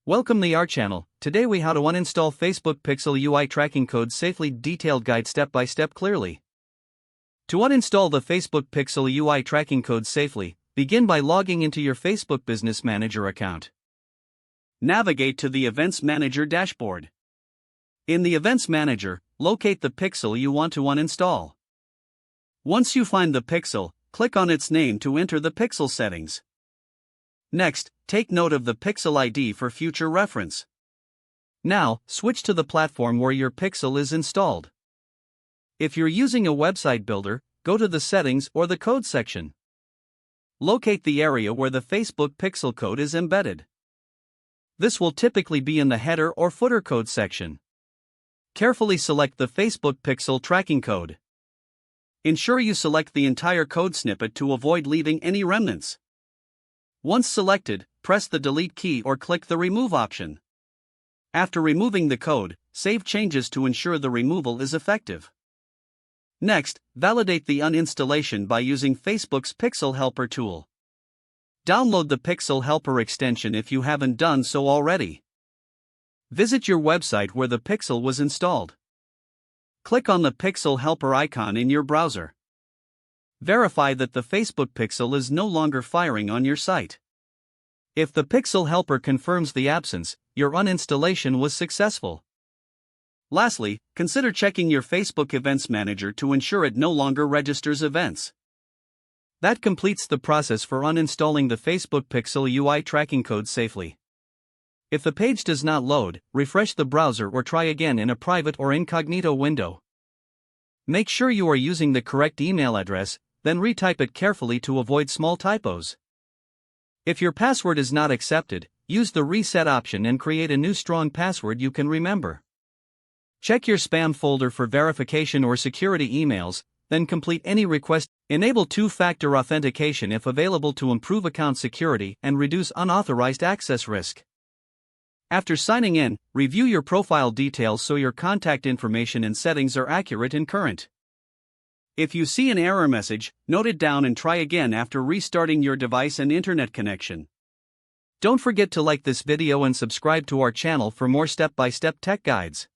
Welcome to our channel. Today we how to uninstall Facebook Pixel UI tracking code safely, detailed guide step by step clearly. To uninstall the Facebook Pixel UI tracking code safely, begin by logging into your Facebook Business Manager account. Navigate to the Events Manager dashboard. In the Events Manager, locate the pixel you want to uninstall. Once you find the pixel, click on its name to enter the pixel settings. Next, take note of the pixel ID for future reference. Now, switch to the platform where your pixel is installed. If you're using a website builder, go to the Settings or the Code section. Locate the area where the Facebook Pixel code is embedded. This will typically be in the header or footer code section. Carefully select the Facebook Pixel tracking code. Ensure you select the entire code snippet to avoid leaving any remnants. Once selected, press the Delete key or click the Remove option. After removing the code, save changes to ensure the removal is effective. Next, validate the uninstallation by using Facebook's Pixel Helper tool. Download the Pixel Helper extension if you haven't done so already. Visit your website where the Pixel was installed. Click on the Pixel Helper icon in your browser. Verify that the Facebook Pixel is no longer firing on your site. If the Pixel Helper confirms the absence, your uninstallation was successful. Lastly, consider checking your Facebook Events Manager to ensure it no longer registers events. That completes the process for uninstalling the Facebook Pixel UI tracking code safely. If the page does not load, refresh the browser or try again in a private or incognito window. Make sure you are using the correct email address, then retype it carefully to avoid small typos. If your password is not accepted, use the reset option and create a new strong password you can remember. Check your spam folder for verification or security emails, then complete any request. Enable two-factor authentication if available to improve account security and reduce unauthorized access risk. After signing in, review your profile details so your contact information and settings are accurate and current. If you see an error message, note it down and try again after restarting your device and internet connection. Don't forget to like this video and subscribe to our channel for more step-by-step tech guides.